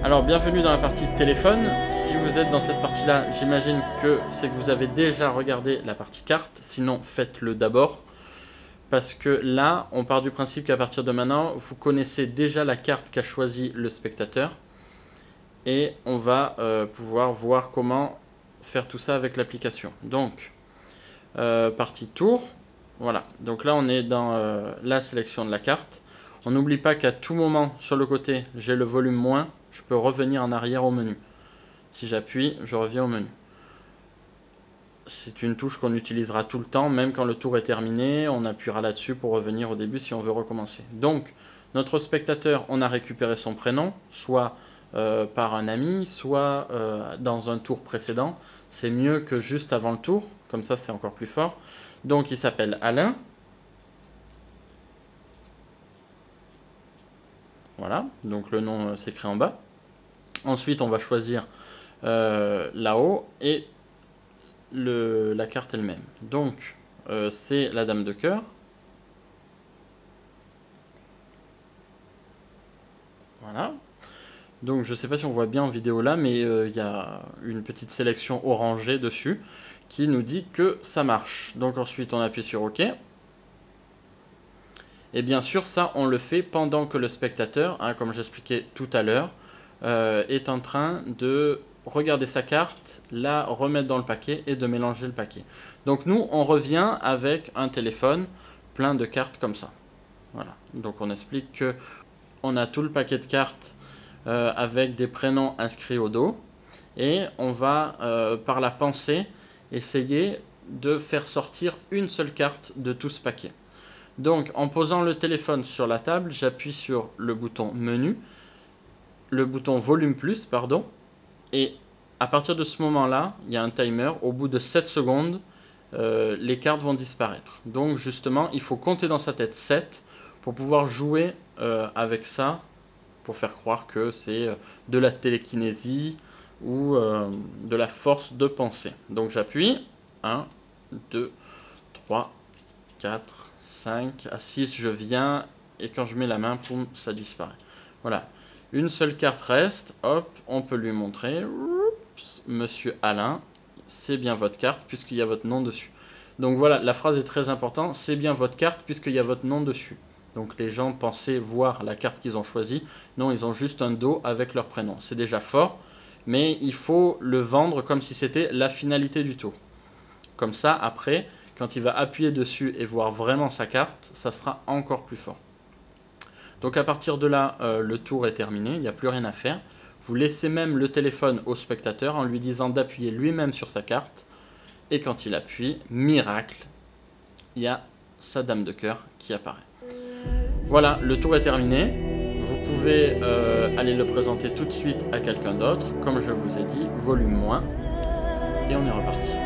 Alors bienvenue dans la partie téléphone. Si vous êtes dans cette partie-là, j'imagine que c'est que vous avez déjà regardé la partie carte. Sinon, faites-le d'abord. Parce que là, on part du principe qu'à partir de maintenant, vous connaissez déjà la carte qu'a choisi le spectateur. Et on va pouvoir voir comment faire tout ça avec l'application. Donc, partie tour. Voilà. Donc là, on est dans la sélection de la carte. On n'oublie pas qu'à tout moment, sur le côté, j'ai le volume moins. Je peux revenir en arrière au menu. Si j'appuie, je reviens au menu. C'est une touche qu'on utilisera tout le temps, même quand le tour est terminé. On appuiera là-dessus pour revenir au début si on veut recommencer. Donc, notre spectateur, on a récupéré son prénom, soit par un ami, soit dans un tour précédent. C'est mieux que juste avant le tour, comme ça c'est encore plus fort. Donc, il s'appelle Alain. Voilà, donc le nom s'écrit en bas. Ensuite, on va choisir là-haut et la carte elle-même. Donc, c'est la dame de cœur. Voilà. Donc, je ne sais pas si on voit bien en vidéo là, mais il y a une petite sélection orangée dessus qui nous dit que ça marche. Donc, ensuite, on appuie sur OK. Et bien sûr, ça, on le fait pendant que le spectateur, hein, comme j'expliquais tout à l'heure, est en train de regarder sa carte, la remettre dans le paquet et de mélanger le paquet. Donc nous, on revient avec un téléphone plein de cartes comme ça. Voilà. Donc on explique que on a tout le paquet de cartes avec des prénoms inscrits au dos. Et on va, par la pensée, essayer de faire sortir une seule carte de tout ce paquet. Donc, en posant le téléphone sur la table, j'appuie sur le bouton menu, le bouton volume plus, pardon, et à partir de ce moment-là, il y a un timer. Au bout de 7 secondes, les cartes vont disparaître. Donc, justement, il faut compter dans sa tête 7 pour pouvoir jouer avec ça, pour faire croire que c'est de la télékinésie ou de la force de pensée. Donc, j'appuie 1, 2, 3, 4, 5, à 6 je viens, et quand je mets la main, poum, ça disparaît. Voilà, une seule carte reste, hop, on peut lui montrer, oups, Monsieur Alain, c'est bien votre carte puisqu'il y a votre nom dessus. Donc voilà, la phrase est très importante, c'est bien votre carte puisqu'il y a votre nom dessus. Donc les gens pensaient voir la carte qu'ils ont choisie, non, ils ont juste un dos avec leur prénom. C'est déjà fort, mais il faut le vendre comme si c'était la finalité du tour. Comme ça, après, quand il va appuyer dessus et voir vraiment sa carte, ça sera encore plus fort. Donc à partir de là, le tour est terminé, il n'y a plus rien à faire. Vous laissez même le téléphone au spectateur en lui disant d'appuyer lui-même sur sa carte. Et quand il appuie, miracle, il y a sa dame de cœur qui apparaît. Voilà, le tour est terminé. Vous pouvez aller le présenter tout de suite à quelqu'un d'autre. Comme je vous ai dit, volume moins. Et on est reparti.